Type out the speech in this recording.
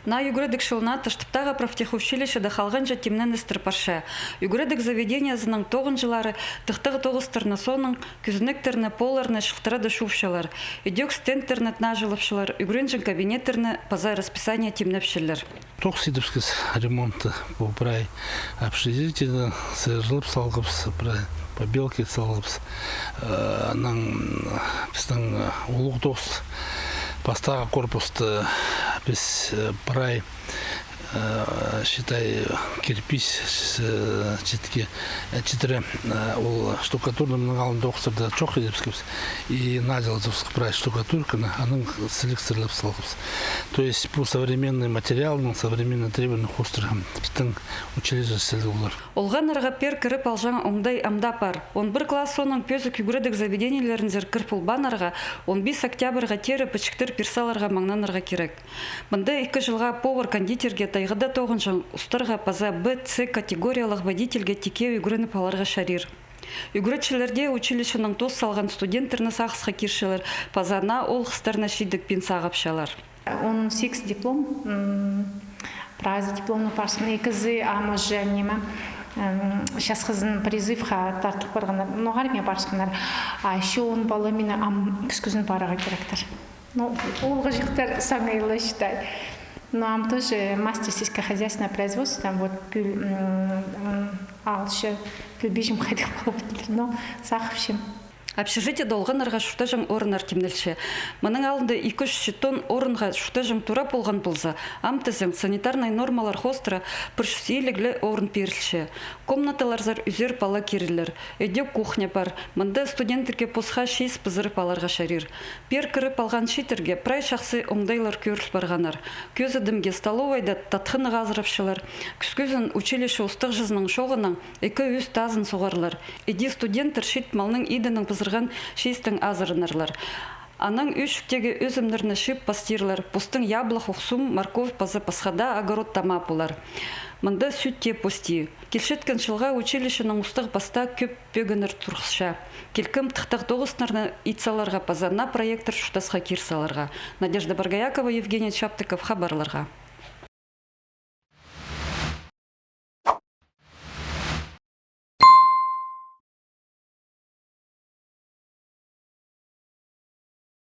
На югредик шылна тыштыптага профтехучилище да халган жатимнен истырпарша. Югредик заведения зының тоғын жылары тықтығы тоғыстырны соның күзніктерні поларны шықтыра да шуфшалар. Идек стентернет нажылыпшылар, югренжін кабинеттерні пазай расписания тимнепшілер. Тоқсидовскіз ремонты бұл брай общежитиеда сырылып салғыпс, побелки салғыпс. Біздің ұлық тоқс постағы корпусты біз брай считай кирпич четыре штукатурным нагалым доктор чох едепскипс и наделзовск брать штукатурка аның селекциялап салгыбыз. То есть по современный материал, современный требованиях острым біздің училище селгулар. Олғанырға пер кіріп алжан оңдай амда пар. 11 класс соның пөзік югредік заведениелерін зер кірпіл банарға 15 октябрға тері пічіктір персаларға маңнанырға керек. Мұнда 2 жылға повар-кондитерге тайғыда тоғынжан ұстарға паза Б-С категориялық водительге теке югрені паларға шарир. Югретшілерде училищенің тос салған студенттерні сақысқа киршілер, пазана ол қыстарына шидік пен сағапшалар. 18 диплом, прайзы дипломны парсын, екізі амыжы неме. Сейчас қызын призывға тартып барғандар, ноғар ме баршқандар, а еще он балы мені күскізін параға керектір. Олғы жықтар саңайлы считай. Но ам тоже мастер сельскохозяйственное производство, вот алшы бежим ходил полбетер, но саховщим. Общежитие долғанарға шуқтажың орынар темнелші. Мұның алында 2-3 тонн орынға шуқтажың тура болған болса, амтызың санитарный нормалар хостыра пұршысейліглі орын перілші. Комнаталарзар үзер пала керілер. Өйде кухня бар. Мұнда студенттерге посқа 6 пызыры паларға шарир. Пер кіріп алған шитерге прай шақсы оңдайлар көріл барғанар. Көзі дімге столовайда татқыны ғазырапшылар. Күскөзін училище ұстық жызының шоғының 200 тазын соғарлар. Эди студенттер шит малның идінің пызырған шестің азырынарлар. Аның үшіктегі өзімдерні шип пастирлар, пустың яблық, ұқсум, морковь пазы пасхада огород тама бұлар. Мұнда сүтте пусти. Келшеткен шылға училищенің ұстық баста көп бөгінір тұрғысша. Келкім тықтақ доғыснарны итсаларға пазарна проектор шутасқа кирсаларға. Надежда Баргаякова, Евгений Чаптыков, хабарларға.